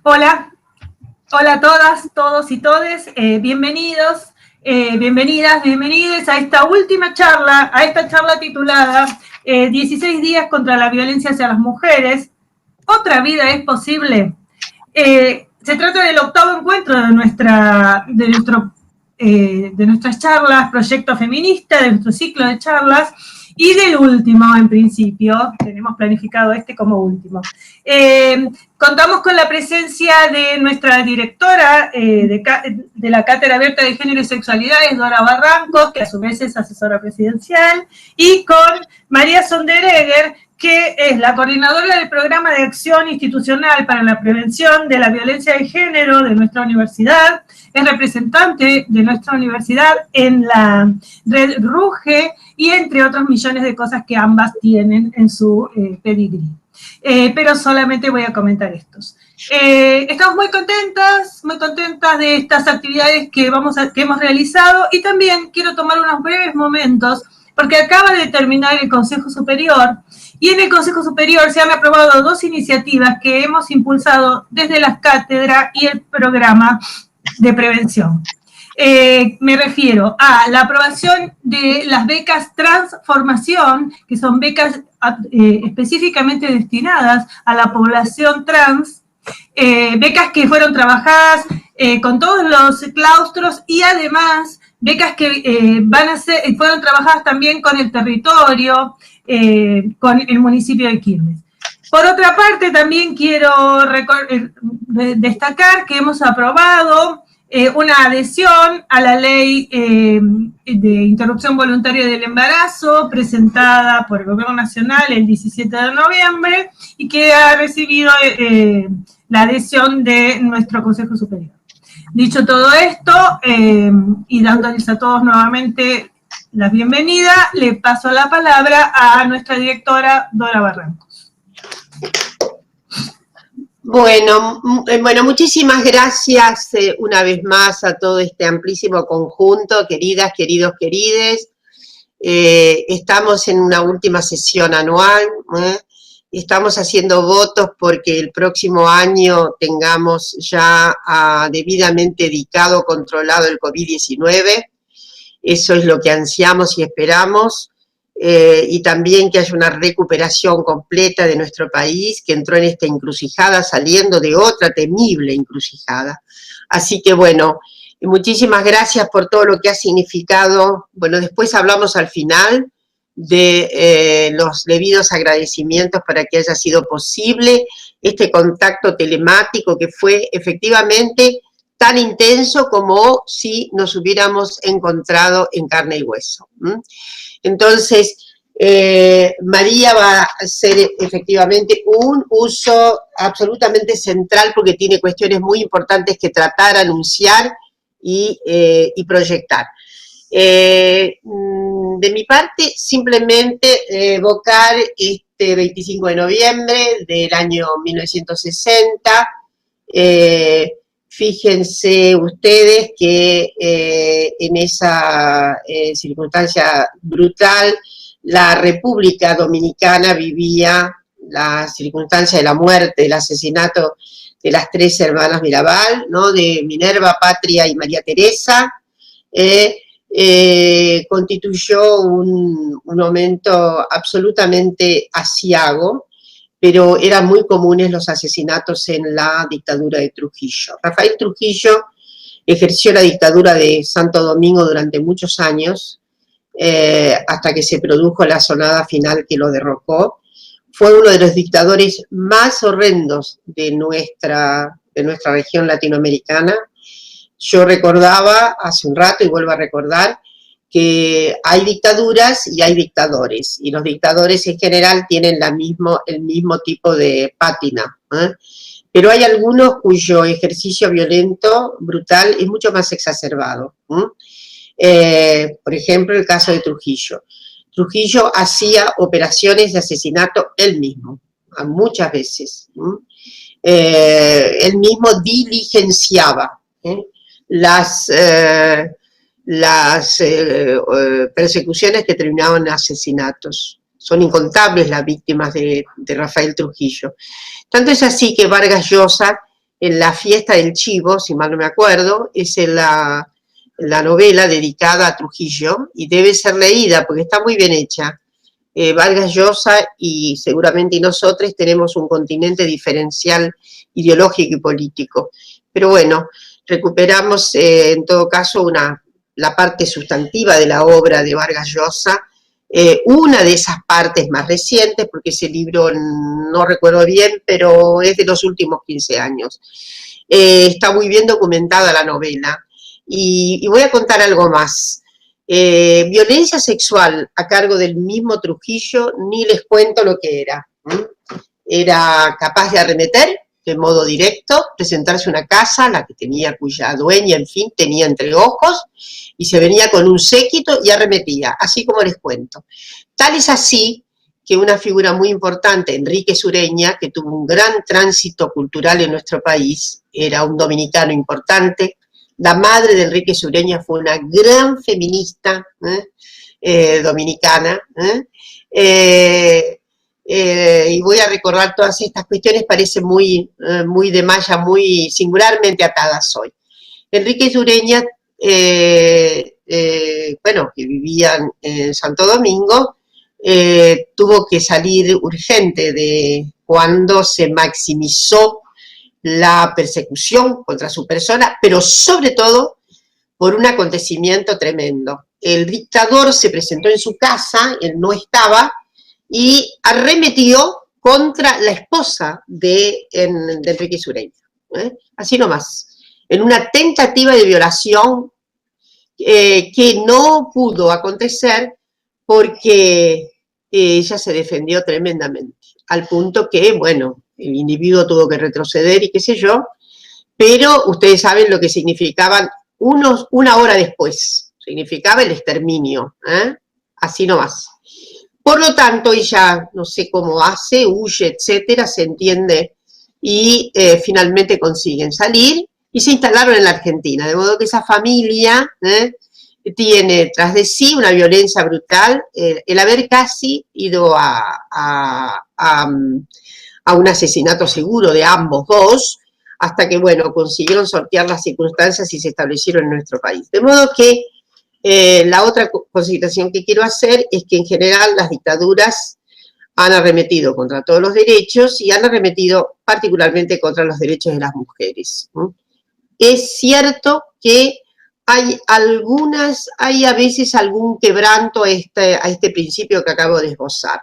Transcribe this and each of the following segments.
Hola, hola a todas, todos y todes, bienvenidos, bienvenidas, bienvenidos a esta última charla, a esta charla titulada 16 días contra la violencia hacia las mujeres, ¿otra vida es posible? Se trata del octavo encuentro de nuestras charlas, proyecto feminista, de nuestro ciclo de charlas, y del último, en principio, tenemos planificado este como último. Contamos con la presencia de nuestra directora de la Cátedra Abierta de Género y Sexualidades, Dora Barrancos, que a su vez es asesora presidencial, y con María Sonderegger, que es la coordinadora del Programa de Acción Institucional para la Prevención de la Violencia de Género de nuestra universidad, es representante de nuestra universidad en la red RUGE y entre otros millones de cosas que ambas tienen en su pedigrí. Pero solamente voy a comentar estos. Estamos muy contentas de estas actividades que hemos realizado, y también quiero tomar unos breves momentos porque acaba de terminar el Consejo Superior, y en el Consejo Superior se han aprobado dos iniciativas que hemos impulsado desde las cátedras y el programa de prevención. Me refiero a la aprobación de las becas Transformación, que son becas específicamente destinadas a la población trans, becas que fueron trabajadas con todos los claustros, y además becas que fueron trabajadas también con el territorio, con el municipio de Quilmes. Por otra parte, también quiero destacar que hemos aprobado una adhesión a la ley de interrupción voluntaria del embarazo presentada por el Gobierno Nacional el 17 de noviembre y que ha recibido la adhesión de nuestro Consejo Superior. Dicho todo esto, y dándoles a todos nuevamente la bienvenida, le paso la palabra a nuestra directora Dora Barrancos. Bueno, muchísimas gracias una vez más a todo este amplísimo conjunto, queridas, queridos, querides. Estamos en una última sesión anual, estamos haciendo votos porque el próximo año tengamos ya debidamente dedicado, controlado el COVID-19. Eso es lo que ansiamos y esperamos. Y también que haya una recuperación completa de nuestro país, que entró en esta encrucijada saliendo de otra temible encrucijada. Así que bueno, muchísimas gracias por todo lo que ha significado. Bueno, después hablamos al final de los debidos agradecimientos para que haya sido posible este contacto telemático que fue efectivamente tan intenso como si nos hubiéramos encontrado en carne y hueso. Entonces, María va a hacer efectivamente un uso absolutamente central porque tiene cuestiones muy importantes que tratar, anunciar y proyectar. De mi parte, simplemente evocar este 25 de noviembre del año 1960, fíjense ustedes que en esa circunstancia brutal, la República Dominicana vivía la circunstancia de la muerte, el asesinato de las tres hermanas Mirabal, ¿no? De Minerva, Patria y María Teresa. Constituyó un momento absolutamente aciago, pero eran muy comunes los asesinatos en la dictadura de Trujillo. Rafael Trujillo ejerció la dictadura de Santo Domingo durante muchos años, hasta que se produjo la sonada final que lo derrocó. Fue uno de los dictadores más horrendos de nuestra región latinoamericana. Yo recordaba hace un rato, y vuelvo a recordar, que hay dictaduras y hay dictadores, y los dictadores en general tienen el mismo tipo de pátina, pero hay algunos cuyo ejercicio violento, brutal, es mucho más exacerbado. Por ejemplo, el caso de Trujillo. Trujillo hacía operaciones de asesinato él mismo, muchas veces. Él mismo diligenciaba las persecuciones que terminaban en asesinatos. Son incontables las víctimas de Rafael Trujillo. Tanto es así que Vargas Llosa en La fiesta del chivo, si mal no me acuerdo, es la novela dedicada a Trujillo, y debe ser leída porque está muy bien hecha. Vargas Llosa y seguramente nosotros tenemos un continente diferencial ideológico y político. Pero bueno, recuperamos en todo caso la parte sustantiva de la obra de Vargas Llosa, una de esas partes más recientes, porque ese libro no recuerdo bien, pero es de los últimos 15 años. Está muy bien documentada la novela. Y voy a contar algo más. Violencia sexual a cargo del mismo Trujillo, ni les cuento lo que era. Era capaz de arremeter de modo directo, presentarse una casa, la que tenía, cuya dueña, en fin, tenía entre ojos, y se venía con un séquito y arremetía, así como les cuento. Tal es así que una figura muy importante, Enrique Sureña, que tuvo un gran tránsito cultural en nuestro país, era un dominicano importante. La madre de Enrique Sureña fue una gran feminista dominicana, y voy a recordar todas estas cuestiones, parecen muy de malla, muy singularmente atadas hoy. Enrique Sureña, bueno, que vivía en Santo Domingo, tuvo que salir urgente de cuando se maximizó la persecución contra su persona, pero sobre todo por un acontecimiento tremendo. El dictador se presentó en su casa, él no estaba, y arremetió contra la esposa de Enrique Sureña, así nomás, en una tentativa de violación que no pudo acontecer porque ella se defendió tremendamente, al punto que, bueno, el individuo tuvo que retroceder y qué sé yo, pero ustedes saben lo que significaban una hora después, significaba el exterminio, así nomás. Por lo tanto, ella no sé cómo hace, huye, etcétera, se entiende, y finalmente consiguen salir y se instalaron en la Argentina, de modo que esa familia tiene tras de sí una violencia brutal, el haber casi ido a un asesinato seguro de ambos dos, hasta que, bueno, consiguieron sortear las circunstancias y se establecieron en nuestro país. De modo que la otra consideración que quiero hacer es que en general las dictaduras han arremetido contra todos los derechos y han arremetido particularmente contra los derechos de las mujeres. Es cierto que hay a veces algún quebranto a este principio que acabo de esbozar.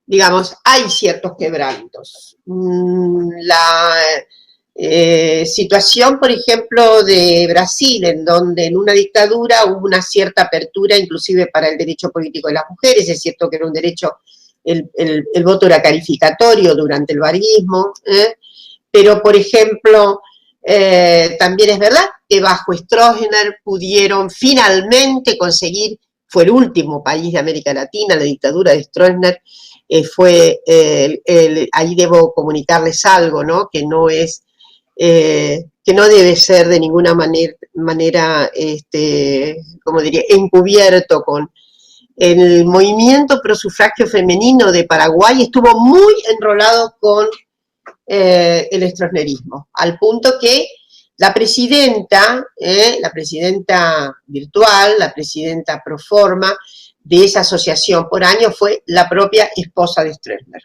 Digamos, hay ciertos quebrantos. La situación, por ejemplo, de Brasil, en donde en una dictadura hubo una cierta apertura, inclusive para el derecho político de las mujeres, es cierto que era un derecho, el voto era calificatorio durante el varguismo, pero, por ejemplo, también es verdad que bajo Stroessner pudieron finalmente conseguir, fue el último país de América Latina, la dictadura de Stroessner, ahí debo comunicarles algo, ¿no? Que no debe ser de ninguna manera, como diría, encubierto con el movimiento pro sufragio femenino de Paraguay, estuvo muy enrolado con el stroessnerismo, al punto que la presidenta virtual, la presidenta pro forma de esa asociación por año fue la propia esposa de Stroessner.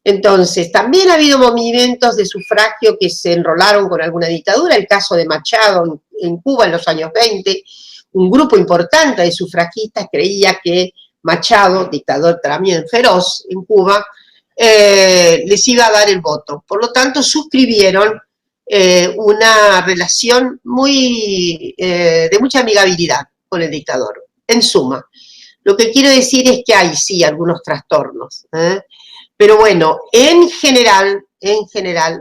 Entonces, también ha habido movimientos de sufragio que se enrolaron con alguna dictadura, el caso de Machado en Cuba en los años 20, un grupo importante de sufragistas creía que Machado, dictador también feroz en Cuba, les iba a dar el voto. Por lo tanto, suscribieron una relación de mucha amigabilidad con el dictador. En suma, lo que quiero decir es que hay, sí, algunos trastornos, pero bueno, en general,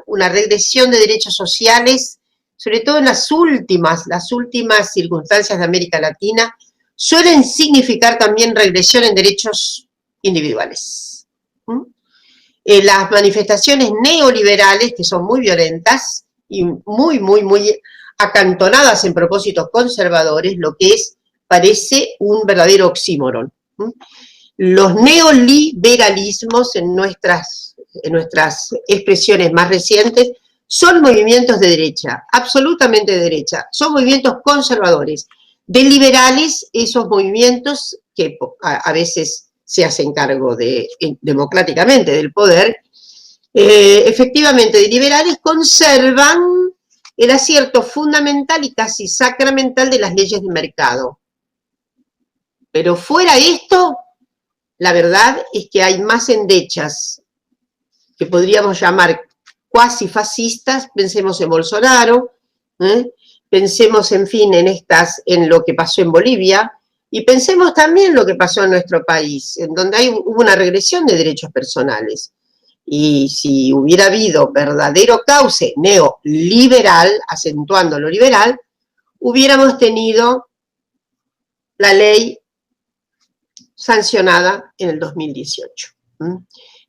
una regresión de derechos sociales, sobre todo en las últimas circunstancias de América Latina, suelen significar también regresión en derechos individuales. Las manifestaciones neoliberales, que son muy violentas y muy acantonadas en propósitos conservadores, lo que parece un verdadero oxímoron. Los neoliberalismos en nuestras expresiones más recientes, son movimientos de derecha, absolutamente de derecha, son movimientos conservadores. De liberales, esos movimientos que a veces se hacen cargo democráticamente del poder, efectivamente de liberales conservan el acierto fundamental y casi sacramental de las leyes de mercado. Pero fuera esto, la verdad es que hay más endechas que podríamos llamar cuasi fascistas, pensemos en Bolsonaro, pensemos, en fin, en lo que pasó en Bolivia, y pensemos también en lo que pasó en nuestro país, en donde hubo una regresión de derechos personales. Y si hubiera habido verdadero cauce neoliberal, acentuando lo liberal, hubiéramos tenido la ley sancionada en el 2018.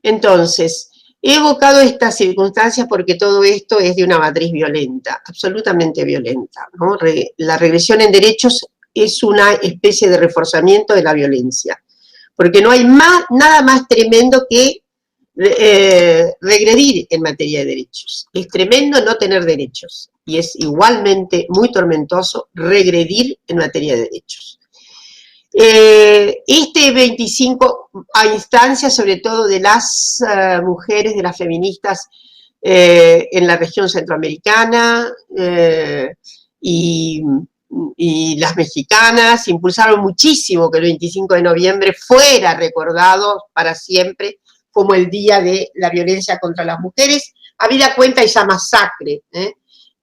Entonces, he evocado estas circunstancias porque todo esto es de una matriz violenta, absolutamente violenta, ¿no? La regresión en derechos es una especie de reforzamiento de la violencia, porque no hay nada más tremendo que regredir en materia de derechos. Es tremendo no tener derechos y es igualmente muy tormentoso regredir en materia de derechos. Este 25 a instancias sobre todo de las mujeres, de las feministas en la región centroamericana y las mexicanas, impulsaron muchísimo que el 25 de noviembre fuera recordado para siempre como el Día de la Violencia contra las Mujeres, habida cuenta esa masacre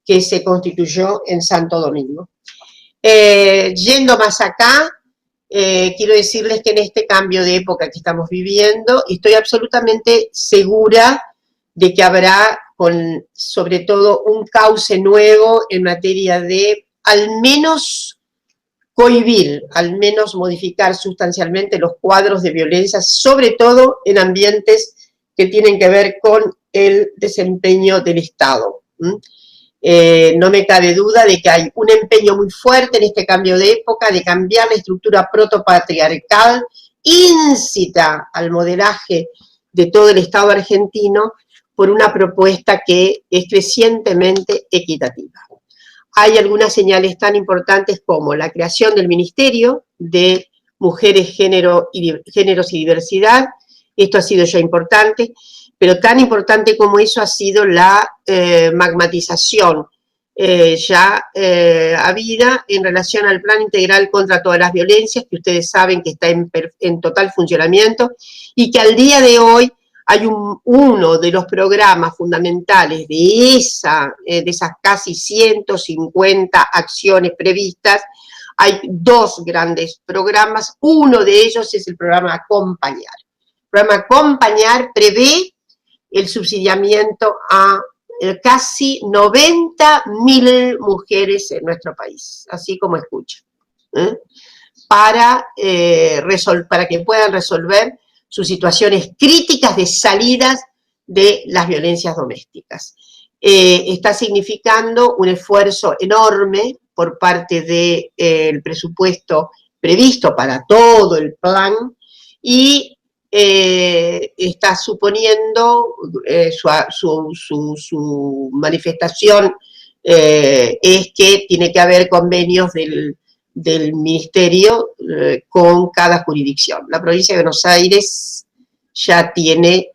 que se constituyó en Santo Domingo. Yendo más acá, quiero decirles que en este cambio de época que estamos viviendo, estoy absolutamente segura de que habrá, sobre todo, un cauce nuevo en materia de, al menos, cohibir, al menos modificar sustancialmente los cuadros de violencia, sobre todo en ambientes que tienen que ver con el desempeño del Estado. No me cabe duda de que hay un empeño muy fuerte en este cambio de época de cambiar la estructura protopatriarcal, íncita al modelaje de todo el Estado argentino por una propuesta que es crecientemente equitativa. Hay algunas señales tan importantes como la creación del Ministerio de Mujeres, Géneros y Diversidad. Esto ha sido ya importante, pero tan importante como eso ha sido la magmatización habida en relación al Plan Integral contra todas las violencias, que ustedes saben que está en total funcionamiento, y que al día de hoy hay uno de los programas fundamentales de esas casi 150 acciones previstas. Hay dos grandes programas, uno de ellos es el programa Acompañar. El programa Acompañar prevé el subsidiamiento a casi 90.000 mujeres en nuestro país, así como escuchan, para que puedan resolver sus situaciones críticas de salidas de las violencias domésticas. Está significando un esfuerzo enorme por parte del presupuesto previsto para todo el plan y está suponiendo su manifestación es que tiene que haber convenios del ministerio con cada jurisdicción. La provincia de Buenos Aires ya tiene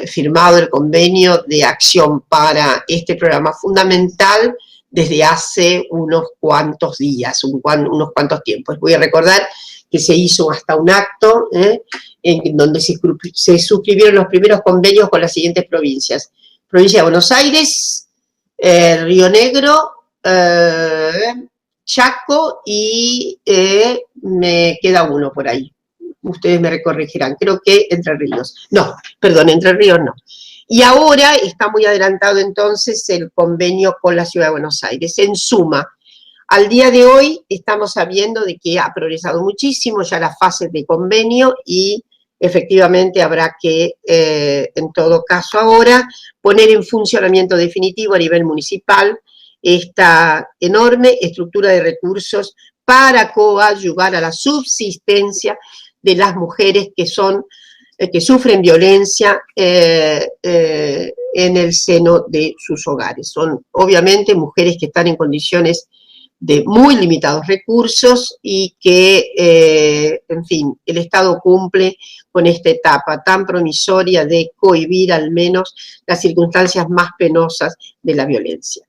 firmado el convenio de acción para este programa fundamental desde hace unos cuantos días, unos cuantos tiempos. Voy a recordar que se hizo hasta un acto en donde se suscribieron los primeros convenios con las siguientes provincias. Provincia de Buenos Aires, Río Negro, Chaco y me queda uno por ahí. Ustedes me corregirán, creo que Entre Ríos. No, perdón, Entre Ríos no. Y ahora está muy adelantado entonces el convenio con la Ciudad de Buenos Aires. En suma, al día de hoy estamos sabiendo de que ha progresado muchísimo ya las fases de convenio y efectivamente habrá que, en todo caso ahora, poner en funcionamiento definitivo a nivel municipal esta enorme estructura de recursos para coadyuvar a la subsistencia de las mujeres que son que sufren violencia en el seno de sus hogares. Son obviamente mujeres que están en condiciones de muy limitados recursos y que, en fin, el Estado cumple con esta etapa tan promisoria de cohibir al menos las circunstancias más penosas de la violencia.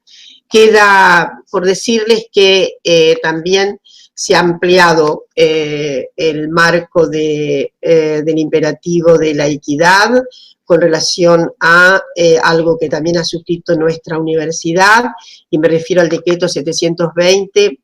Queda por decirles que también se ha ampliado el marco del imperativo de la equidad con relación a algo que también ha suscrito nuestra universidad, y me refiero al decreto 720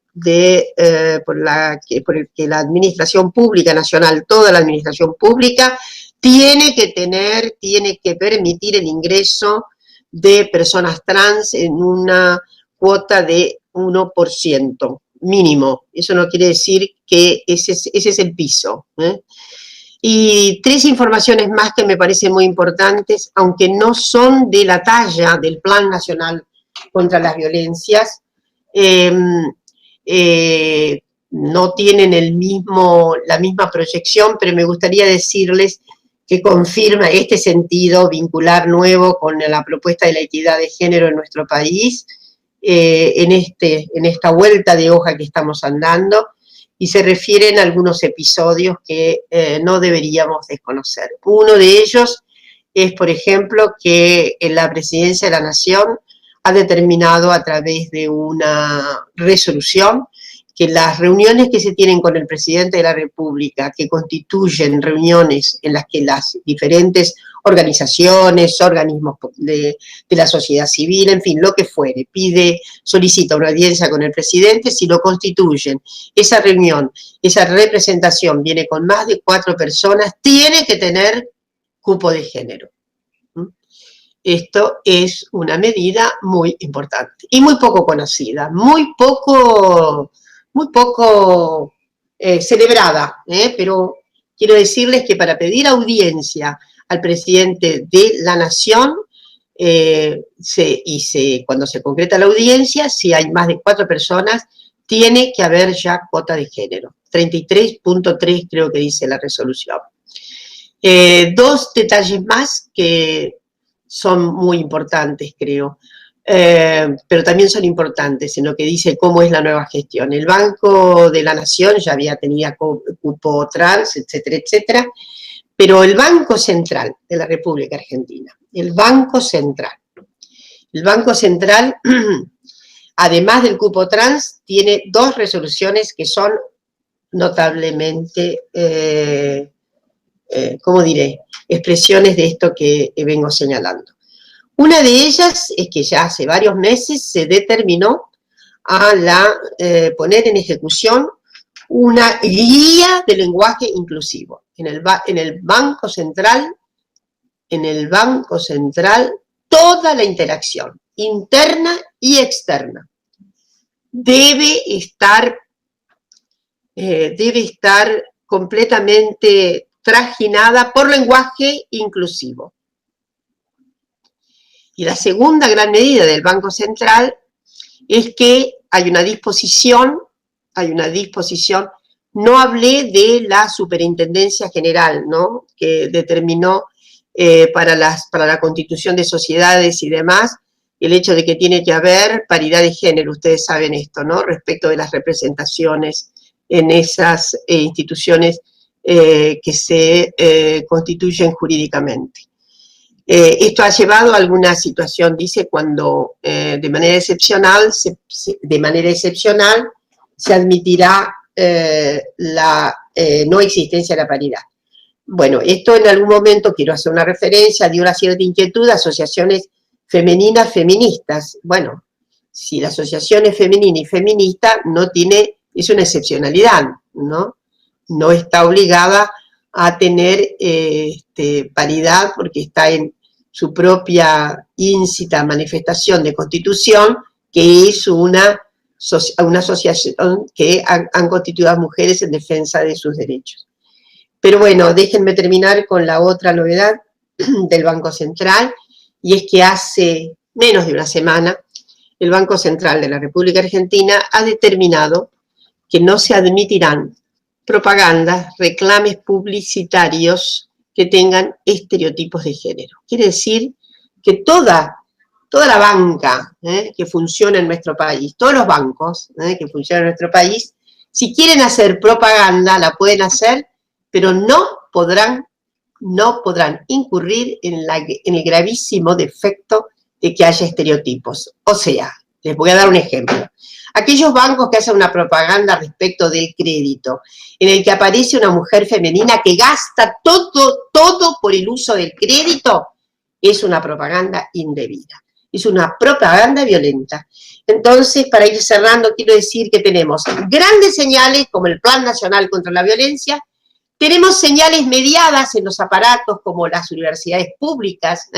por el que la administración pública nacional, toda la administración pública, tiene que permitir el ingreso de personas trans en una cuota de 1% mínimo. Eso no quiere decir que ese es el piso, ¿eh? Y 3 informaciones más que me parecen muy importantes, aunque no son de la talla del Plan Nacional contra las Violencias, no tienen la misma proyección, pero me gustaría decirles que confirma este sentido vincular nuevo con la propuesta de la equidad de género en nuestro país, en esta vuelta de hoja que estamos andando, y se refieren a algunos episodios que no deberíamos desconocer. Uno de ellos es, por ejemplo, que la Presidencia de la Nación ha determinado a través de una resolución que las reuniones que se tienen con el Presidente de la República, que constituyen reuniones en las que las diferentes organizaciones, organismos de la sociedad civil, en fin, lo que fuere, solicita una audiencia con el presidente, si lo constituyen, esa reunión, esa representación viene con más de 4 personas, tiene que tener cupo de género. Esto es una medida muy importante y muy poco conocida, muy poco celebrada, pero quiero decirles que para pedir audiencia al presidente de la Nación, cuando se concreta la audiencia, si hay más de 4 personas, tiene que haber ya cuota de género. 33.3 creo que dice la resolución. 2 detalles más que son muy importantes, creo, pero también son importantes en lo que dice cómo es la nueva gestión. El Banco de la Nación ya tenía cupo trans, etcétera, etcétera, pero el Banco Central de la República Argentina, el Banco Central, además del cupo trans, tiene 2 resoluciones que son notablemente, ¿cómo diré?, expresiones de esto que vengo señalando. Una de ellas es que ya hace varios meses se determinó poner en ejecución una guía de lenguaje inclusivo. En el Banco Central, toda la interacción interna y externa debe estar completamente trajinada por lenguaje inclusivo. Y la segunda gran medida del Banco Central es que hay una disposición, no hablé de la Superintendencia General, ¿no?, que determinó para la constitución de sociedades y demás, el hecho de que tiene que haber paridad de género, ustedes saben esto, ¿no?, respecto de las representaciones en esas instituciones que se constituyen jurídicamente. Esto ha llevado a alguna situación, dice, cuando de manera excepcional se admitirá la no existencia de la paridad. Bueno, esto en algún momento, quiero hacer una referencia, dio una cierta inquietud a asociaciones femeninas feministas. Bueno, si la asociación es femenina y feminista, es una excepcionalidad, ¿no? No está obligada a tener paridad porque está en su propia íncita manifestación de constitución, que es una asociación que han constituido a mujeres en defensa de sus derechos. Pero bueno, déjenme terminar con la otra novedad del Banco Central, y es que hace menos de una semana el Banco Central de la República Argentina ha determinado que no se admitirán propagandas, reclames publicitarios que tengan estereotipos de género. Quiere decir que toda la banca que funciona en nuestro país, todos los bancos que funcionan en nuestro país, si quieren hacer propaganda, la pueden hacer, pero no podrán incurrir en el gravísimo defecto de que haya estereotipos. O sea, les voy a dar un ejemplo. Aquellos bancos que hacen una propaganda respecto del crédito, en el que aparece una mujer femenina que gasta todo por el uso del crédito, es una propaganda indebida. Es una propaganda violenta. Entonces, para ir cerrando, quiero decir que tenemos grandes señales, como el Plan Nacional contra la Violencia, tenemos señales mediadas en los aparatos, como las universidades públicas,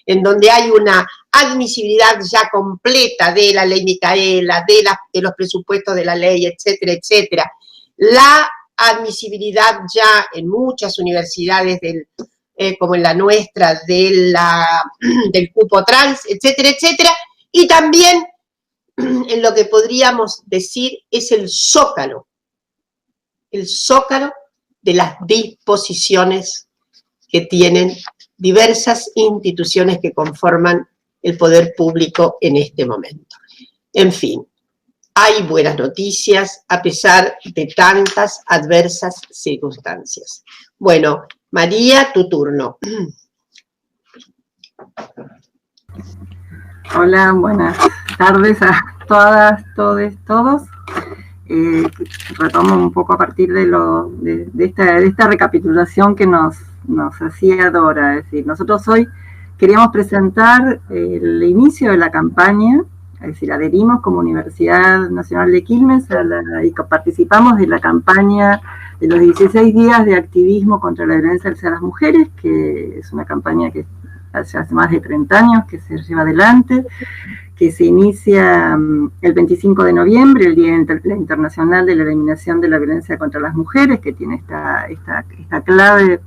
en donde hay una admisibilidad ya completa de la ley Micaela, de los presupuestos de la ley, etcétera, etcétera. La admisibilidad ya en muchas universidades como en la nuestra, del cupo trans, etcétera, etcétera, y también en lo que podríamos decir es el zócalo de las disposiciones que tienen diversas instituciones que conforman el poder público en este momento. En fin, hay buenas noticias a pesar de tantas adversas circunstancias. Bueno, María, tu turno. Hola, buenas tardes a todas, todes, todos. Retomo un poco a partir de esta recapitulación que nos hacía Dora. Es decir, nosotros hoy queríamos presentar el inicio de la campaña, es decir, adherimos como Universidad Nacional de Quilmes y participamos de la campaña de los 16 días de activismo contra la violencia hacia las mujeres, que es una campaña que hace más de 30 años que se lleva adelante, que se inicia el 25 de noviembre, el Día Internacional de la Eliminación de la Violencia contra las Mujeres, que tiene esta clave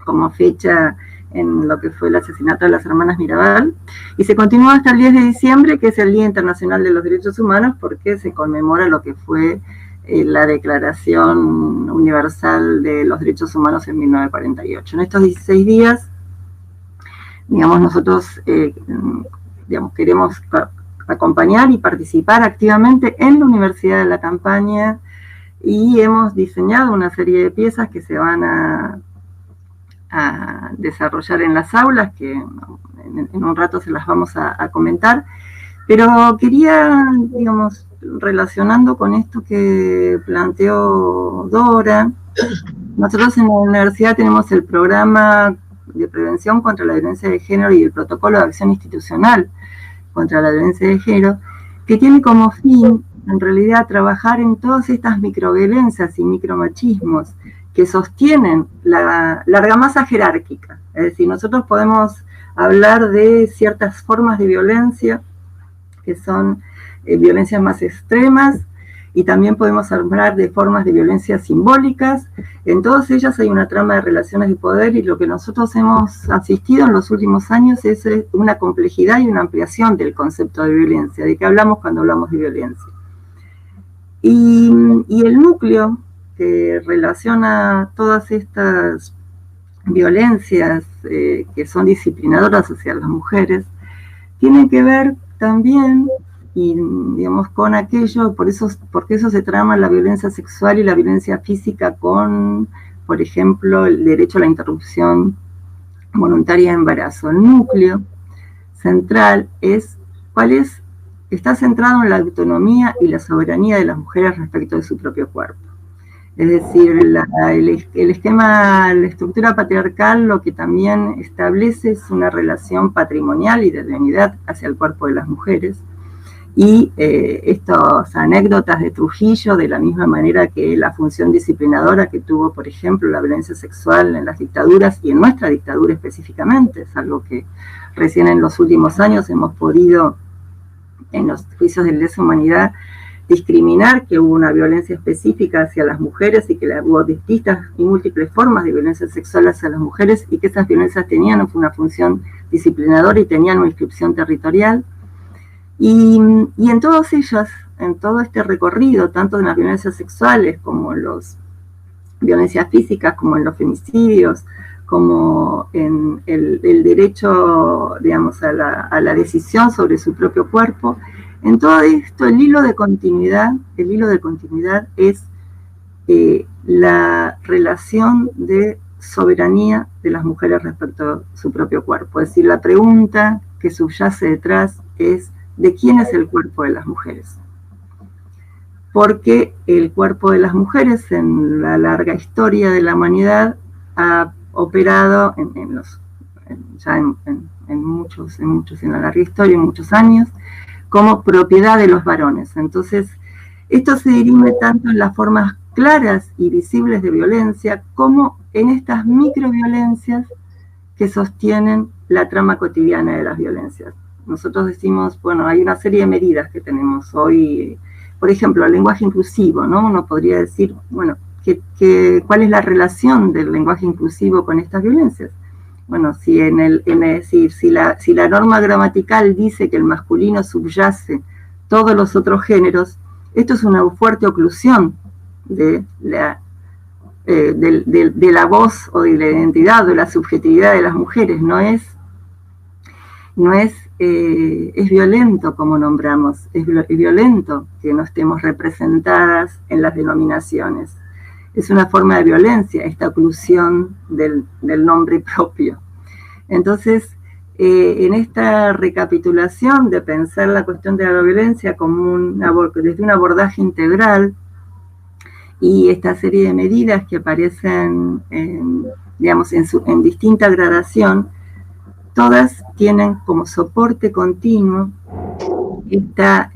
como fecha en lo que fue el asesinato de las hermanas Mirabal, y se continúa hasta el 10 de diciembre, que es el Día Internacional de los Derechos Humanos, porque se conmemora lo que fue la Declaración Universal de los Derechos Humanos en 1948. En estos 16 días, digamos, nosotros queremos acompañar y participar activamente en la Universidad de la campaña, y hemos diseñado una serie de piezas que se van a desarrollar en las aulas, que en un rato se las vamos a comentar, pero quería, digamos, relacionando con esto que planteó Dora, nosotros en la universidad tenemos el programa de prevención contra la violencia de género y el protocolo de acción institucional contra la violencia de género, que tiene como fin, en realidad, trabajar en todas estas microviolencias y micromachismos que sostienen la argamasa jerárquica. Es decir, nosotros podemos hablar de ciertas formas de violencia que son violencias más extremas, y también podemos hablar de formas de violencia simbólicas. En todas ellas hay una trama de relaciones de poder, y lo que nosotros hemos asistido en los últimos años es una complejidad y una ampliación del concepto de violencia. ¿De qué hablamos cuando hablamos de violencia? Y el núcleo que relaciona todas estas violencias que son disciplinadoras hacia las mujeres tiene que ver también, y digamos, con aquello, porque eso se trama la violencia sexual y la violencia física con, por ejemplo, el derecho a la interrupción voluntaria de embarazo. El núcleo central está centrado en la autonomía y la soberanía de las mujeres respecto de su propio cuerpo. Es decir, el esquema, la estructura patriarcal lo que también establece es una relación patrimonial y de dignidad hacia el cuerpo de las mujeres. Y estas anécdotas de Trujillo, de la misma manera que la función disciplinadora que tuvo, por ejemplo, la violencia sexual en las dictaduras y en nuestra dictadura específicamente, es algo que recién en los últimos años hemos podido, en los juicios de lesa humanidad, discriminar que hubo una violencia específica hacia las mujeres y que hubo distintas y múltiples formas de violencia sexual hacia las mujeres, y que esas violencias tenían una función disciplinadora y tenían una inscripción territorial. Y en todas ellas, en todo este recorrido, tanto en las violencias sexuales como en las violencias físicas, como en los femicidios, como en el derecho, digamos, a la decisión sobre su propio cuerpo. En todo esto, el hilo de continuidad es la relación de soberanía de las mujeres respecto a su propio cuerpo. Es decir, la pregunta que subyace detrás es ¿de quién es el cuerpo de las mujeres? Porque el cuerpo de las mujeres en la larga historia de la humanidad ha operado en la larga historia, en muchos años, como propiedad de los varones. Entonces, esto se dirime tanto en las formas claras y visibles de violencia como en estas microviolencias que sostienen la trama cotidiana de las violencias. Nosotros decimos, bueno, hay una serie de medidas que tenemos hoy, por ejemplo, el lenguaje inclusivo, ¿no? Uno podría decir, bueno, ¿cuál es la relación del lenguaje inclusivo con estas violencias? Bueno, si si la norma gramatical dice que el masculino subyace todos los otros géneros, esto es una fuerte oclusión de la voz o de la identidad o de la subjetividad de las mujeres. Es violento como nombramos, es violento que no estemos representadas en las denominaciones. Es una forma de violencia esta oclusión del nombre propio. Entonces, en esta recapitulación de pensar la cuestión de la violencia como desde un abordaje integral y esta serie de medidas que aparecen en distinta gradación, todas tienen como soporte continuo esta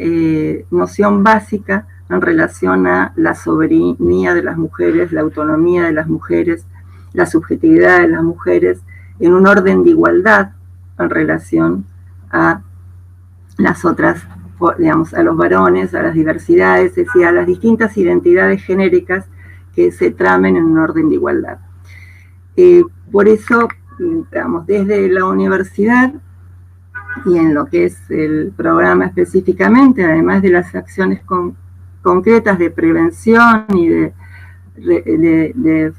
noción básica en relación a la soberanía de las mujeres, la autonomía de las mujeres, la subjetividad de las mujeres, en un orden de igualdad en relación a las otras, digamos, a los varones, a las diversidades, es decir, a las distintas identidades genéricas que se tramen en un orden de igualdad. Por eso, digamos, desde la universidad y en lo que es el programa específicamente, además de las acciones concretas de prevención y de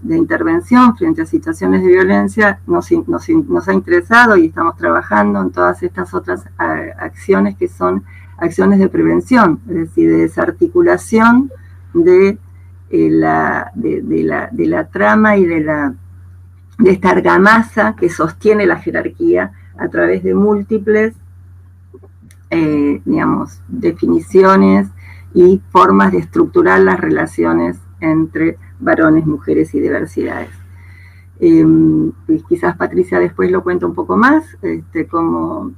intervención frente a situaciones de violencia, nos ha interesado y estamos trabajando en todas estas otras acciones que son acciones de prevención, es decir, de desarticulación de la trama y de esta argamasa que sostiene la jerarquía a través de múltiples, digamos, definiciones y formas de estructurar las relaciones entre varones, mujeres y diversidades. Quizás Patricia después lo cuenta un poco más, cómo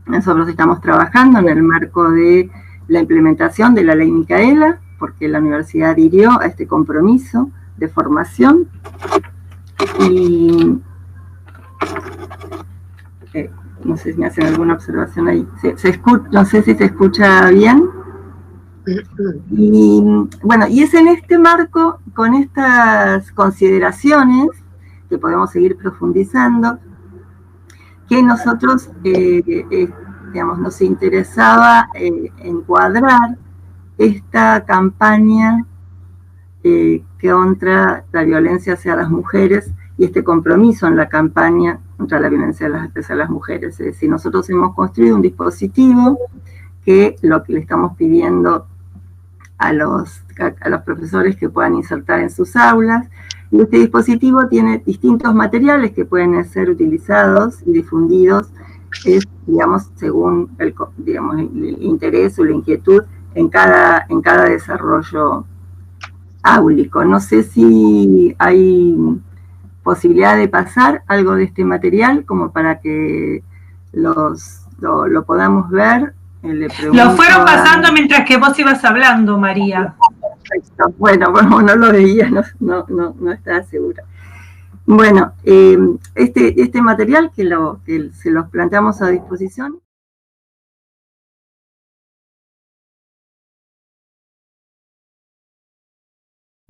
nosotros estamos trabajando en el marco de la implementación de la ley Micaela, porque la universidad adhirió a este compromiso de formación. Y no sé si me hacen alguna observación ahí. No sé si se escucha bien. Y bueno, y es en este marco, con estas consideraciones, que podemos seguir profundizando, que nosotros, digamos, nos interesaba encuadrar esta campaña contra la violencia hacia las mujeres y este compromiso en la campaña contra la violencia hacia las mujeres. Es decir, nosotros hemos construido un dispositivo que lo que le estamos pidiendo a los profesores que puedan insertar en sus aulas. Y este dispositivo tiene distintos materiales que pueden ser utilizados y difundidos, digamos, según el interés o la inquietud en cada desarrollo áulico. No sé si hay posibilidad de pasar algo de este material como para que lo podamos ver. Lo fueron pasando mientras que vos ibas hablando, María. Bueno, no lo veía, no estaba segura. Bueno, este material que se los planteamos a disposición.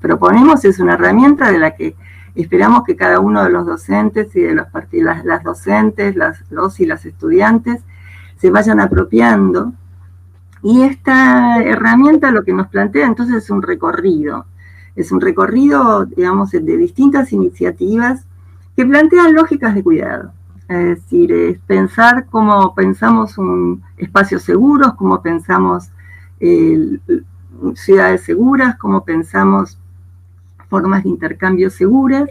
Proponemos es una herramienta de la que esperamos que cada uno de los docentes y de las docentes, los y las estudiantes se vayan apropiando. Y esta herramienta lo que nos plantea entonces es un recorrido, digamos, de distintas iniciativas que plantean lógicas de cuidado. Es decir, es pensar cómo pensamos espacios seguros, cómo pensamos ciudades seguras, cómo pensamos formas de intercambio seguras,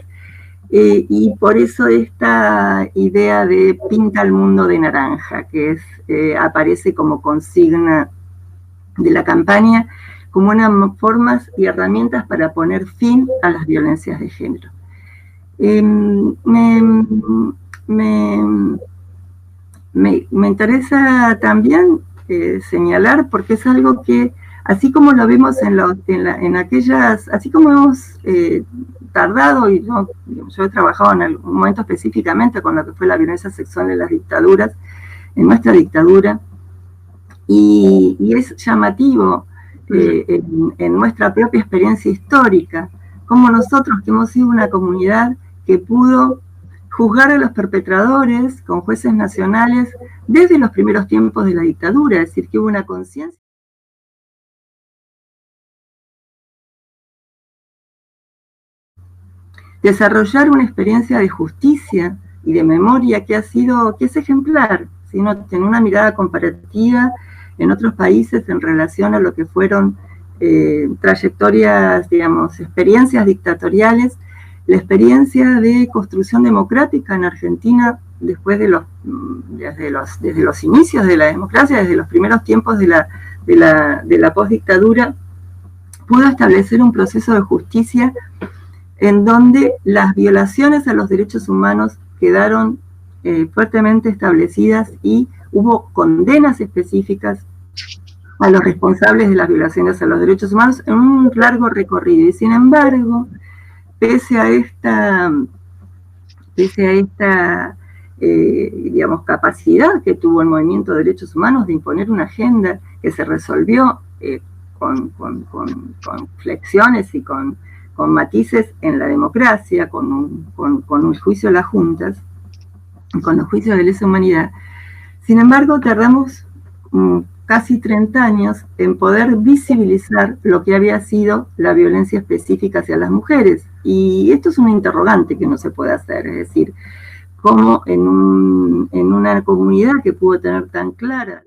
y por eso esta idea de pinta el mundo de naranja, que aparece como consigna de la campaña, como unas formas y herramientas para poner fin a las violencias de género. Me interesa también señalar, porque es algo que, así como lo vemos en aquellas, así como hemos tardado, y yo he trabajado en algún momento específicamente con lo que fue la violencia sexual en las dictaduras, en nuestra dictadura, y es llamativo en nuestra propia experiencia histórica, como nosotros, que hemos sido una comunidad que pudo juzgar a los perpetradores con jueces nacionales desde los primeros tiempos de la dictadura, es decir, que hubo una conciencia. Desarrollar una experiencia de justicia y de memoria que es ejemplar, sino en una mirada comparativa en otros países en relación a lo que fueron trayectorias, digamos, experiencias dictatoriales. La experiencia de construcción democrática en Argentina después desde los inicios de la democracia, desde los primeros tiempos de la postdictadura, pudo establecer un proceso de justicia en donde las violaciones a los derechos humanos quedaron fuertemente establecidas y hubo condenas específicas a los responsables de las violaciones a los derechos humanos en un largo recorrido. Y sin embargo, pese a esta digamos, capacidad que tuvo el movimiento de derechos humanos de imponer una agenda que se resolvió con flexiones y con matices en la democracia, con un juicio de las juntas, con los juicios de lesa humanidad. Sin embargo, tardamos casi 30 años en poder visibilizar lo que había sido la violencia específica hacia las mujeres. Y esto es un interrogante que no se puede hacer, es decir, cómo en una comunidad que pudo tener tan clara los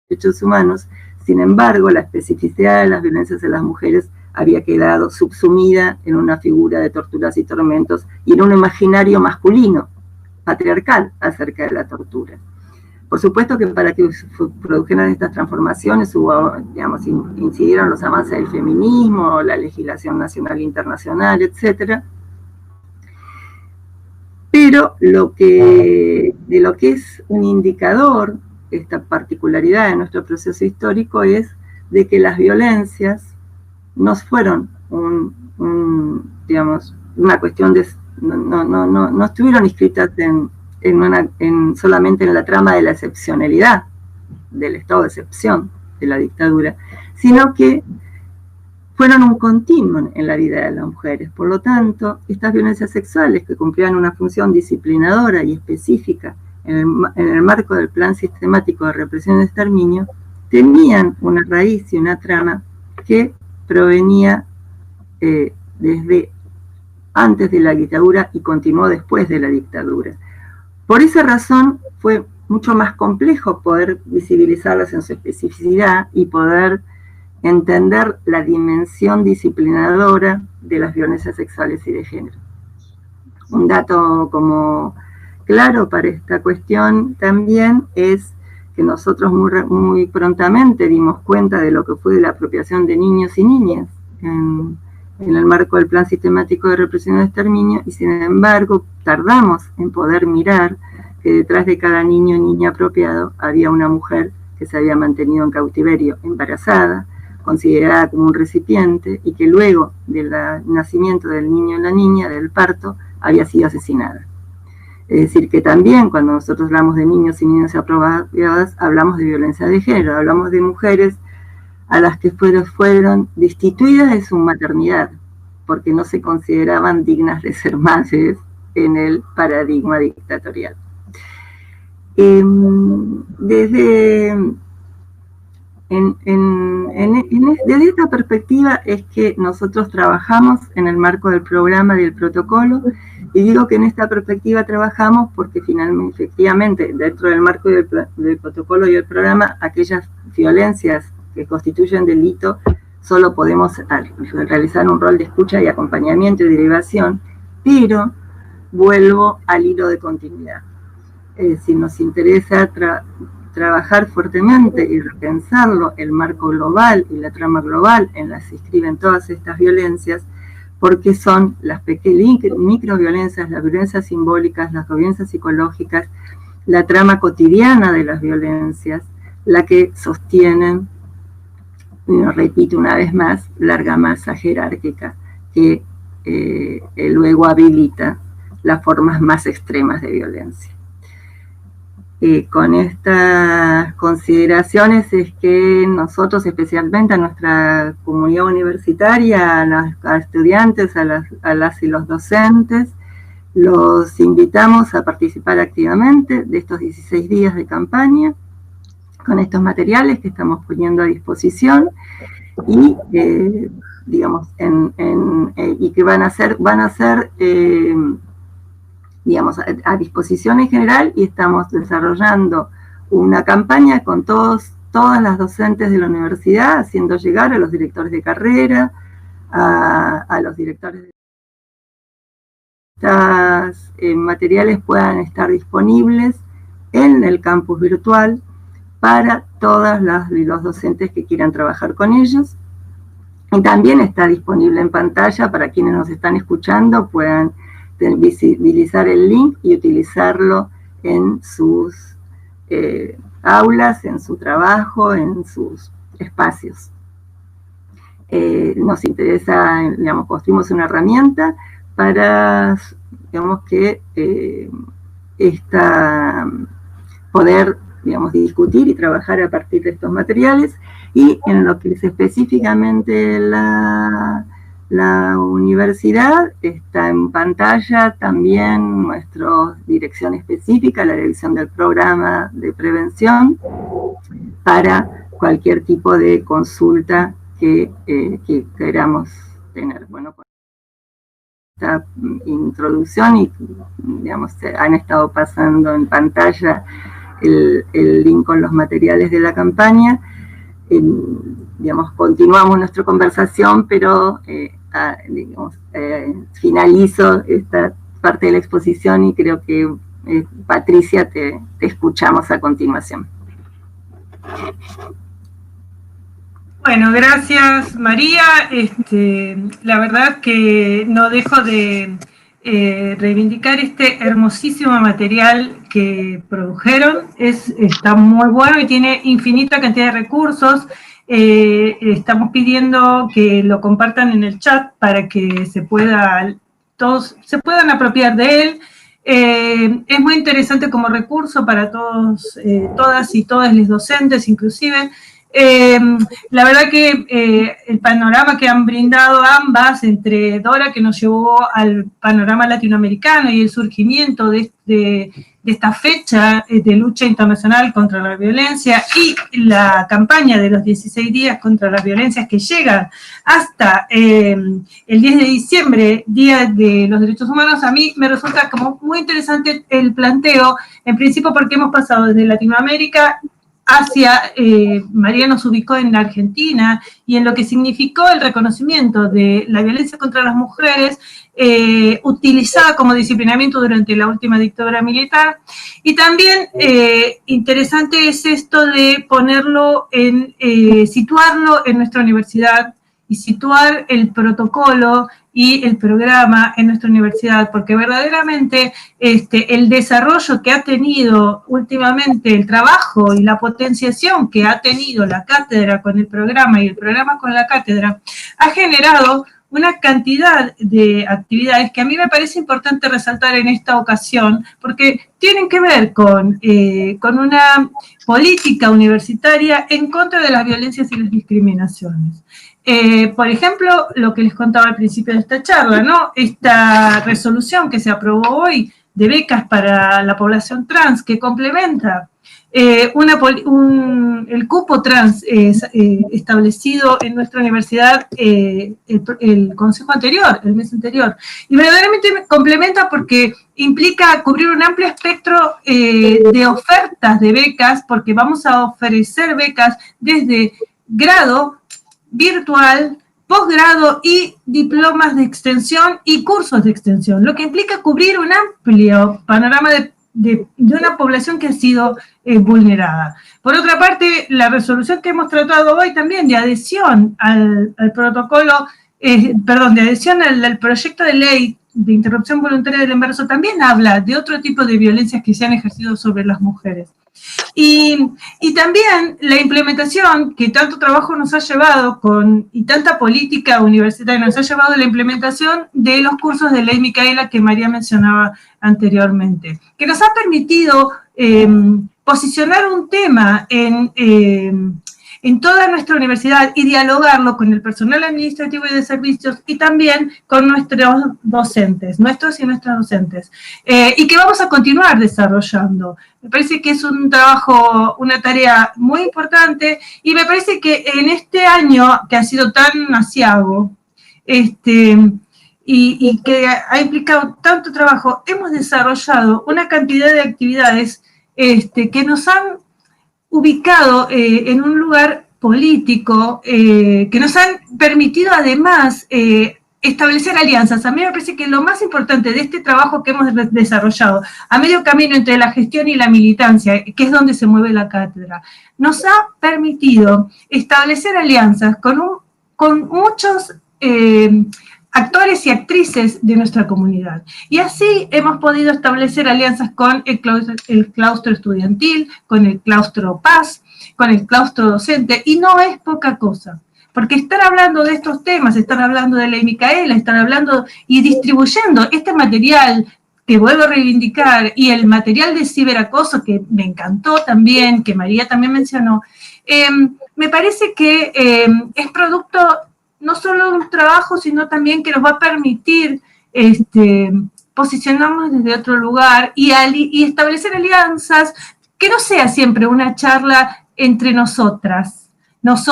derechos humanos, sin embargo, la especificidad de las violencias a las mujeres había quedado subsumida en una figura de torturas y tormentos y en un imaginario masculino, patriarcal, acerca de la tortura. Por supuesto que para que se produjeran estas transformaciones incidieron los avances del feminismo, la legislación nacional e internacional, etc. Pero de lo que es un indicador, esta particularidad de nuestro proceso histórico, es de que las violencias no fueron una cuestión de... no estuvieron inscritas solamente en la trama de la excepcionalidad, del estado de excepción de la dictadura, sino que fueron un continuum en la vida de las mujeres. Por lo tanto, estas violencias sexuales que cumplían una función disciplinadora y específica en el marco del plan sistemático de represión y exterminio, tenían una raíz y una trama que provenía desde antes de la dictadura y continuó después de la dictadura. Por esa razón fue mucho más complejo poder visibilizarlas en su especificidad y poder entender la dimensión disciplinadora de las violencias sexuales y de género. Un dato como claro para esta cuestión también es que nosotros muy prontamente dimos cuenta de lo que fue la apropiación de niños y niñas en el marco del plan sistemático de represión y exterminio, y sin embargo tardamos en poder mirar que detrás de cada niño y niña apropiado había una mujer que se había mantenido en cautiverio, embarazada, considerada como un recipiente, y que luego del nacimiento del niño y la niña, del parto, había sido asesinada. Es decir, que también cuando nosotros hablamos de niños y niñas apropiadas, hablamos de violencia de género, hablamos de mujeres a las que fueron destituidas de su maternidad, porque no se consideraban dignas de ser madres en el paradigma dictatorial. Desde esta perspectiva es que nosotros trabajamos en el marco del programa y del protocolo Y digo que en esta perspectiva trabajamos porque finalmente, efectivamente, dentro del marco del protocolo y el programa, aquellas violencias que constituyen delito, solo podemos realizar un rol de escucha y acompañamiento y derivación, pero vuelvo al hilo de continuidad. Si nos interesa trabajar fuertemente y repensarlo, el marco global y la trama global en la que se inscriben todas estas violencias, porque son las microviolencias, las violencias simbólicas, las violencias psicológicas, la trama cotidiana de las violencias, la que sostienen, repito una vez más, la argamasa jerárquica que luego habilita las formas más extremas de violencia. Con estas consideraciones es que nosotros, especialmente a nuestra comunidad universitaria, a estudiantes, a las y los docentes, los invitamos a participar activamente de estos 16 días de campaña con estos materiales que estamos poniendo a disposición y, digamos, y que van a ser digamos, a disposición en general, y estamos desarrollando una campaña con todas las docentes de la universidad, haciendo llegar a los directores de carrera, a los directores de estos materiales puedan estar disponibles en el campus virtual para todas los docentes que quieran trabajar con ellos. Y también está disponible en pantalla para quienes nos están escuchando, puedan visibilizar el link y utilizarlo en sus aulas, en su trabajo, en sus espacios. Nos interesa, digamos, construimos una herramienta para, digamos, que poder, digamos, discutir y trabajar a partir de estos materiales, y en lo que es específicamente la universidad, está en pantalla también nuestra dirección específica, la dirección del programa de prevención, para cualquier tipo de consulta que queramos tener. Bueno, con esta introducción, y digamos, han estado pasando en pantalla el link con los materiales de la campaña. Digamos, continuamos nuestra conversación, pero digamos, finalizo esta parte de la exposición y creo que Patricia, te escuchamos a continuación. Bueno, gracias María. La verdad que no dejo de reivindicar este hermosísimo material que produjeron. Está muy bueno y tiene infinita cantidad de recursos. Estamos pidiendo que lo compartan en el chat para que todos se puedan apropiar de él. Es muy interesante como recurso para todos, todas y todos los docentes, inclusive. La verdad que el panorama que han brindado ambas, entre Dora, que nos llevó al panorama latinoamericano y el surgimiento de esta fecha de lucha internacional contra la violencia, y la campaña de los 16 días contra las violencias que llega hasta el 10 de diciembre, Día de los Derechos Humanos, a mí me resulta como muy interesante el planteo, en principio porque hemos pasado desde Latinoamérica hacia, María nos ubicó en la Argentina, y en lo que significó el reconocimiento de la violencia contra las mujeres, utilizada como disciplinamiento durante la última dictadura militar. Y también interesante es esto de ponerlo situarlo en nuestra universidad, y situar el protocolo y el programa en nuestra universidad, porque verdaderamente el desarrollo que ha tenido últimamente, el trabajo y la potenciación que ha tenido la cátedra con el programa y el programa con la cátedra, ha generado una cantidad de actividades que a mí me parece importante resaltar en esta ocasión, porque tienen que ver con una política universitaria en contra de las violencias y las discriminaciones. Por ejemplo, lo que les contaba al principio de esta charla, ¿no? Esta resolución que se aprobó hoy de becas para la población trans, que complementa el cupo trans establecido en nuestra universidad el consejo anterior, el mes anterior. Y verdaderamente me complementa porque implica cubrir un amplio espectro de ofertas de becas, porque vamos a ofrecer becas desde grado, virtual, posgrado y diplomas de extensión y cursos de extensión, lo que implica cubrir un amplio panorama de una población que ha sido vulnerada. Por otra parte, la resolución que hemos tratado hoy también de adhesión al protocolo, de adhesión al proyecto de ley de interrupción voluntaria del embarazo también habla de otro tipo de violencias que se han ejercido sobre las mujeres. Y también la implementación que tanto trabajo nos ha llevado y tanta política universitaria nos ha llevado a la implementación de los cursos de ley Micaela que María mencionaba anteriormente, que nos ha permitido posicionar un tema en toda nuestra universidad y dialogarlo con el personal administrativo y de servicios y también con nuestros docentes, nuestros y nuestras docentes, y que vamos a continuar desarrollando. Me parece que es un trabajo, una tarea muy importante y me parece que en este año que ha sido tan aciago y que ha implicado tanto trabajo, hemos desarrollado una cantidad de actividades que nos han ubicado en un lugar político, que nos han permitido además establecer alianzas. A mí me parece que lo más importante de este trabajo que hemos desarrollado, a medio camino entre la gestión y la militancia, que es donde se mueve la cátedra, nos ha permitido establecer alianzas con muchos actores y actrices de nuestra comunidad. Y así hemos podido establecer alianzas con el claustro estudiantil, con el claustro Paz, con el claustro docente, y no es poca cosa. Porque estar hablando de estos temas, estar hablando de ley Micaela, estar hablando y distribuyendo este material que vuelvo a reivindicar, y el material de ciberacoso, que me encantó también, que María también mencionó, me parece que es producto no solo de un trabajo, sino también que nos va a permitir posicionarnos desde otro lugar y establecer alianzas, que no sea siempre una charla entre nosotras, las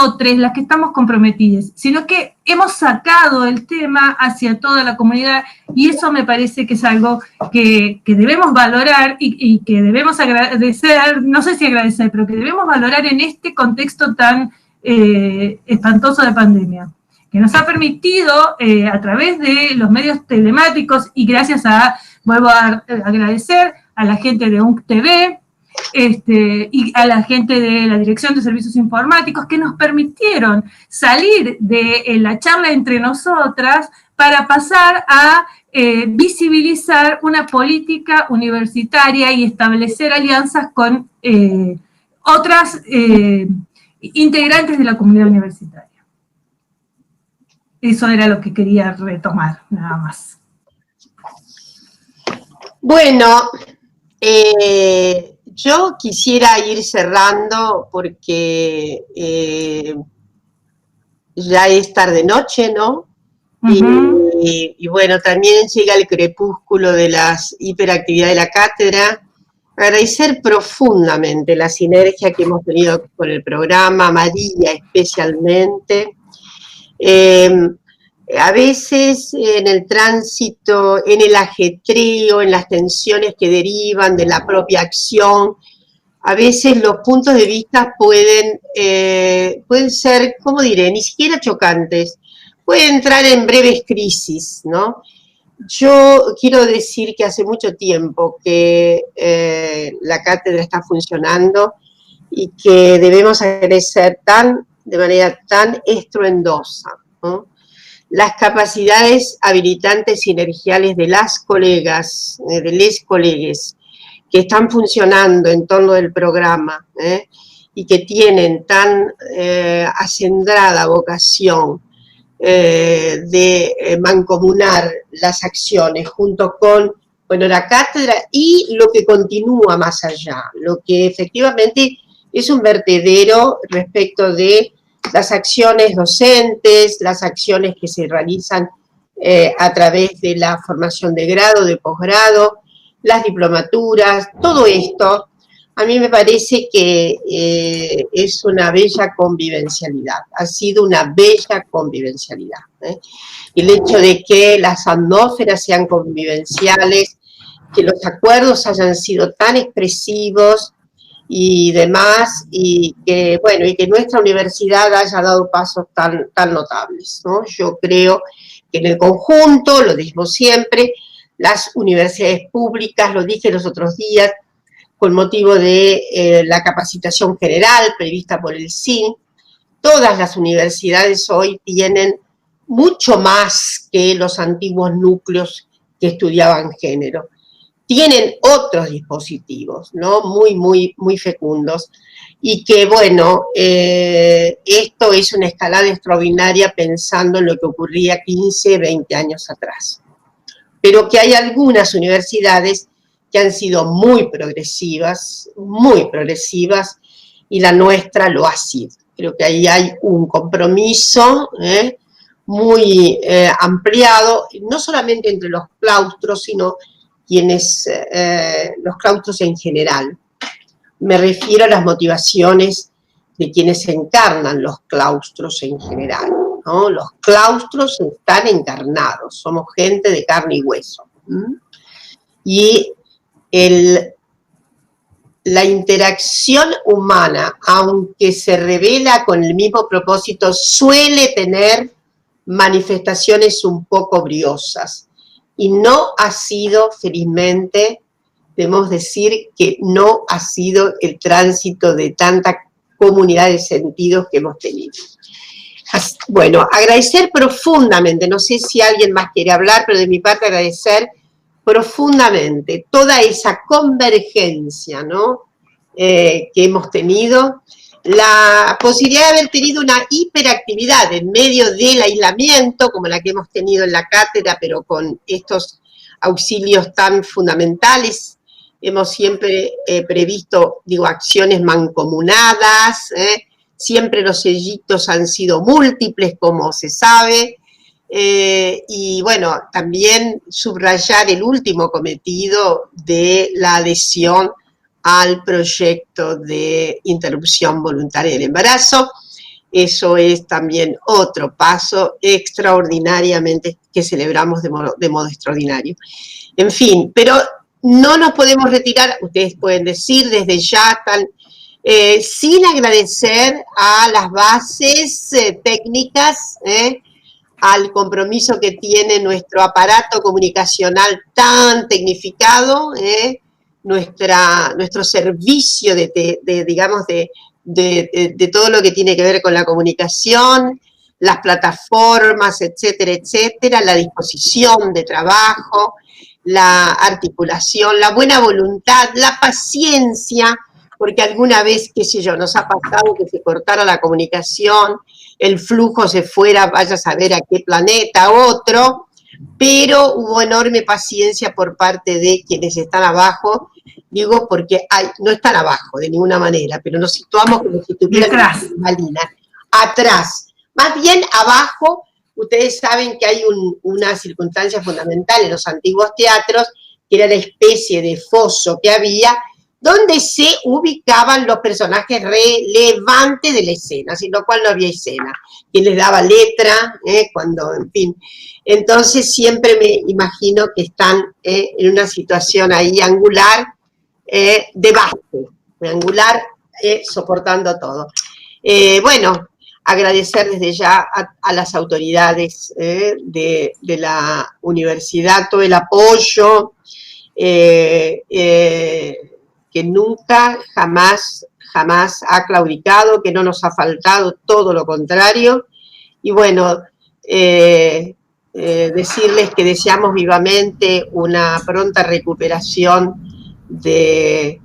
que estamos comprometidas, sino que hemos sacado el tema hacia toda la comunidad, y eso me parece que es algo que debemos valorar y que debemos agradecer, no sé si agradecer, pero que debemos valorar en este contexto tan espantoso de pandemia, que nos ha permitido a través de los medios telemáticos, y gracias vuelvo a agradecer a la gente de UNCTV, y a la gente de la Dirección de Servicios Informáticos, que nos permitieron salir de la charla entre nosotras para pasar a visibilizar una política universitaria y establecer alianzas con otras integrantes de la comunidad universitaria. Eso era lo que quería retomar, nada más. Bueno, yo quisiera ir cerrando porque ya es tarde noche, ¿no? Uh-huh. Y bueno, también llega el crepúsculo de las hiperactividades de la cátedra. Agradecer profundamente la sinergia que hemos tenido con el programa, María especialmente. A veces en el tránsito, en el ajetreo, en las tensiones que derivan de la propia acción, a veces los puntos de vista pueden ser, ¿cómo diré?, ni siquiera chocantes, pueden entrar en breves crisis, ¿no? Yo quiero decir que hace mucho tiempo que la cátedra está funcionando y que debemos agradecer de manera tan estruendosa, ¿no?, las capacidades habilitantes sinergiales de las colegas, de les colegues, que están funcionando en torno del programa, y que tienen tan acendrada vocación de mancomunar las acciones junto con, bueno, la cátedra y lo que continúa más allá, lo que efectivamente es un vertedero respecto de las acciones docentes, las acciones que se realizan a través de la formación de grado, de posgrado, las diplomaturas, todo esto A mí me parece que es una bella convivencialidad, ha sido una bella convivencialidad. El hecho de que las atmósferas sean convivenciales, que los acuerdos hayan sido tan expresivos y demás, y que, bueno, y que nuestra universidad haya dado pasos tan notables, ¿no? Yo creo que en el conjunto, lo digo siempre, las universidades públicas, lo dije los otros días, con motivo de la capacitación general prevista por el CIN, todas las universidades hoy tienen mucho más que los antiguos núcleos que estudiaban género. Tienen otros dispositivos, ¿no? Muy fecundos. Y que, bueno, esto es una escalada extraordinaria pensando en lo que ocurría 15, 20 años atrás. Pero que hay algunas universidades que han sido muy progresivas, y la nuestra lo ha sido. Creo que ahí hay un compromiso muy ampliado, no solamente entre los claustros, sino los claustros en general. Me refiero a las motivaciones de quienes encarnan los claustros en general, ¿no? Los claustros están encarnados, somos gente de carne y hueso. Y la interacción humana, aunque se revela con el mismo propósito, suele tener manifestaciones un poco briosas. Y no ha sido, felizmente, debemos decir que no ha sido el tránsito de tanta comunidad de sentidos que hemos tenido. Bueno, agradecer profundamente, no sé si alguien más quiere hablar, pero de mi parte agradecer profundamente toda esa convergencia, ¿no? Que hemos tenido, la posibilidad de haber tenido una hiperactividad en medio del aislamiento, como la que hemos tenido en la cátedra, pero con estos auxilios tan fundamentales. Hemos siempre previsto, acciones mancomunadas, siempre los sellitos han sido múltiples, como se sabe, y bueno, también subrayar el último cometido de la adhesión al proyecto de interrupción voluntaria del embarazo. Eso es también otro paso extraordinariamente que celebramos de modo extraordinario. En fin, pero no nos podemos retirar, ustedes pueden decir desde ya, sin agradecer a las bases técnicas, al compromiso que tiene nuestro aparato comunicacional tan tecnificado, nuestro servicio de todo lo que tiene que ver con la comunicación, las plataformas, etcétera, etcétera, la disposición de trabajo, la articulación, la buena voluntad, la paciencia, porque alguna vez, qué sé yo, nos ha pasado que se cortara la comunicación, el flujo se fuera, vaya a saber a qué planeta, otro, pero hubo enorme paciencia por parte de quienes están abajo, digo porque no están abajo de ninguna manera, pero nos situamos como si tuvieran atrás, más bien abajo. Ustedes saben que hay una circunstancia fundamental en los antiguos teatros, que era la especie de foso que había, donde se ubicaban los personajes relevantes de la escena, sin lo cual no había escena. Quien les daba letra, en fin. Entonces siempre me imagino que están en una situación ahí angular, de base, angular, soportando todo. Bueno, agradecer desde ya a las autoridades de la universidad todo el apoyo, que nunca, jamás ha claudicado, que no nos ha faltado, todo lo contrario. Y bueno, decirles que deseamos vivamente una pronta recuperación de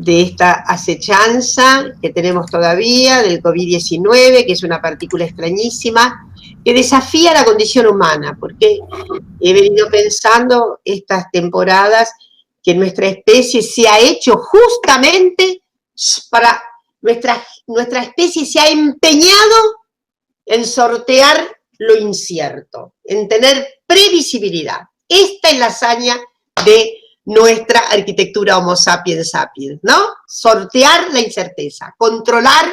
esta acechanza que tenemos todavía, del COVID-19, que es una partícula extrañísima, que desafía la condición humana, porque he venido pensando estas temporadas que nuestra especie se ha hecho justamente para, nuestra especie se ha empeñado en sortear lo incierto, en tener previsibilidad. Esta es la hazaña de nuestra arquitectura Homo sapiens sapiens, ¿no? sortear la incerteza, controlar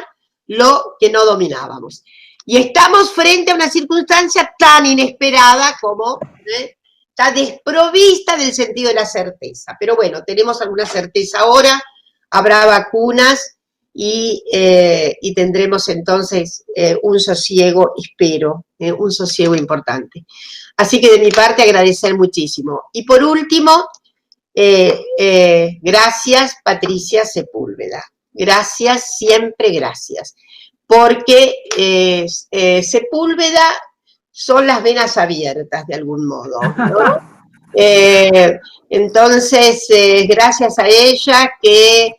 lo que no dominábamos. Y estamos frente a una circunstancia tan inesperada como está desprovista del sentido de la certeza. Pero bueno, tenemos alguna certeza ahora, habrá vacunas y tendremos entonces un sosiego, espero, un sosiego importante. Así que de mi parte agradecer muchísimo. Y por último, gracias Patricia Sepúlveda. Gracias, siempre gracias. Porque Sepúlveda son las venas abiertas de algún modo, ¿no? Entonces, gracias a ella que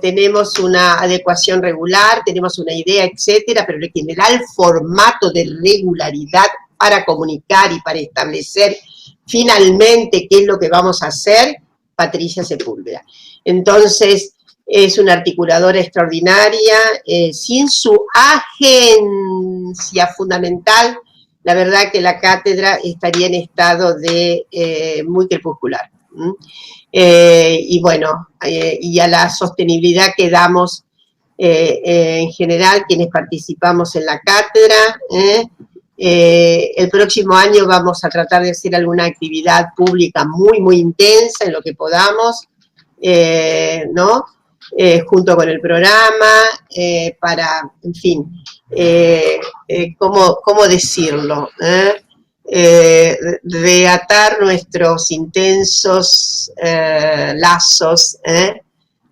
tenemos una adecuación regular, tenemos una idea, etcétera, pero en general formato de regularidad para comunicar y para establecer finalmente qué es lo que vamos a hacer, Patricia Sepúlveda. Entonces, es una articuladora extraordinaria, sin su agencia fundamental, la verdad que la cátedra estaría en estado de muy crepuscular. Y bueno, y a la sostenibilidad que damos en general quienes participamos en la cátedra. El próximo año vamos a tratar de hacer alguna actividad pública muy, muy intensa en lo que podamos, ¿no? Junto con el programa, para, en fin, ¿cómo decirlo? Reatar nuestros intensos lazos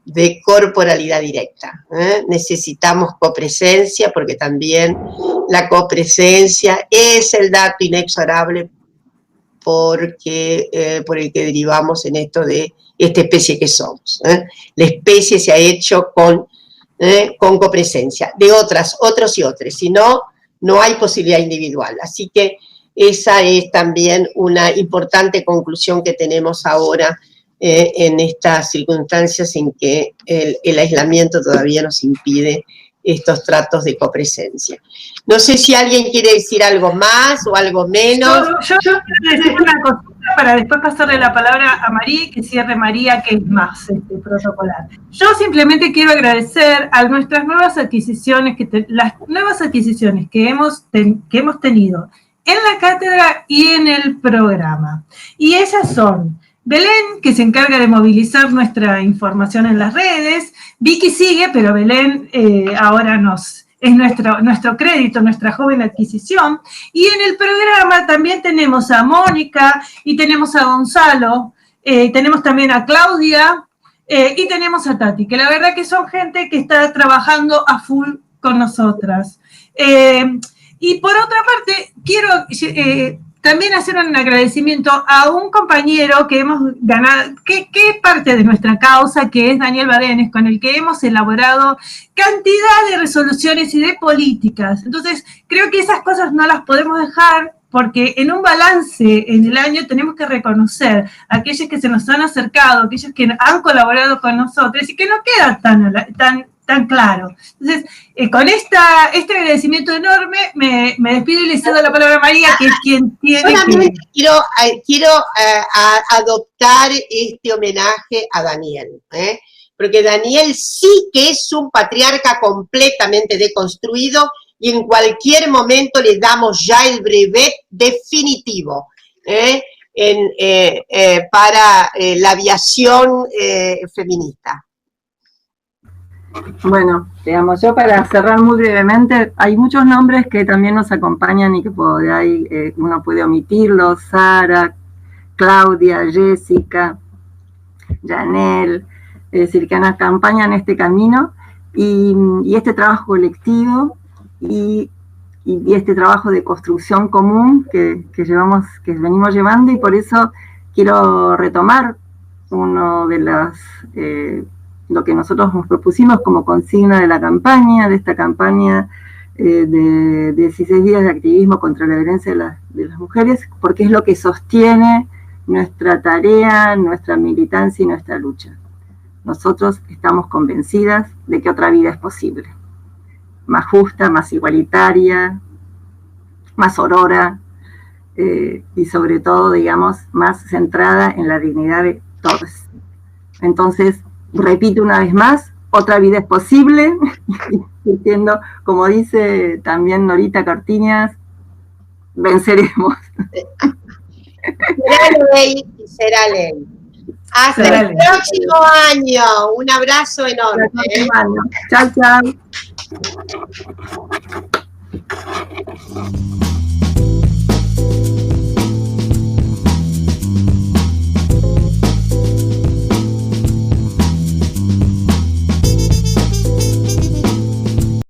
de corporalidad directa. Necesitamos copresencia, porque también la copresencia es el dato inexorable por el que derivamos en esto de esta especie que somos. La especie se ha hecho con copresencia de otros y otros, si no, no hay posibilidad individual. Así que esa es también una importante conclusión que tenemos ahora en estas circunstancias en que el aislamiento todavía nos impide estos tratos de copresencia. No sé si alguien quiere decir algo más o algo menos. Yo quiero decir una cosita para después pasarle la palabra a María, que cierre María, que es más protocolar. Yo simplemente quiero agradecer a nuestras nuevas adquisiciones, las nuevas adquisiciones que hemos tenido en la cátedra y en el programa. Y esas son Belén, que se encarga de movilizar nuestra información en las redes. Vicky sigue, pero Belén ahora es nuestro crédito, nuestra joven adquisición. Y en el programa también tenemos a Mónica y tenemos a Gonzalo, tenemos también a Claudia y tenemos a Tati, que la verdad que son gente que está trabajando a full con nosotras. Y por otra parte, quiero también hacer un agradecimiento a un compañero que hemos ganado, que es parte de nuestra causa, que es Daniel Barenes, con el que hemos elaborado cantidad de resoluciones y de políticas. Entonces, creo que esas cosas no las podemos dejar, porque en un balance en el año tenemos que reconocer a aquellos que se nos han acercado, aquellos que han colaborado con nosotros y que no queda tan claro. Entonces, con este agradecimiento enorme, me despido y le cedo la palabra a María, que es quien tiene solamente quiero adoptar este homenaje a Daniel, porque Daniel sí que es un patriarca completamente deconstruido y en cualquier momento le damos ya el brevet definitivo para la aviación feminista. Bueno, digamos, yo para cerrar muy brevemente, hay muchos nombres que también nos acompañan y que por ahí uno puede omitirlos: Sara, Claudia, Jessica, Janel, es decir, que nos acompañan en este camino y este trabajo colectivo y este trabajo de construcción común que venimos llevando, y por eso quiero retomar uno de lo que nosotros nos propusimos como consigna de la campaña, de esta campaña de 16 días de activismo contra la violencia de las mujeres, porque es lo que sostiene nuestra tarea, nuestra militancia y nuestra lucha. Nosotros estamos convencidas de que otra vida es posible, más justa, más igualitaria, más aurora, y sobre todo, digamos, más centrada en la dignidad de todos. Entonces, repito una vez más, otra vida es posible, entiendo, como dice también Norita Cortiñas, venceremos. Será ley y será ley. Hasta el próximo año. Un abrazo enorme. Chao, chao.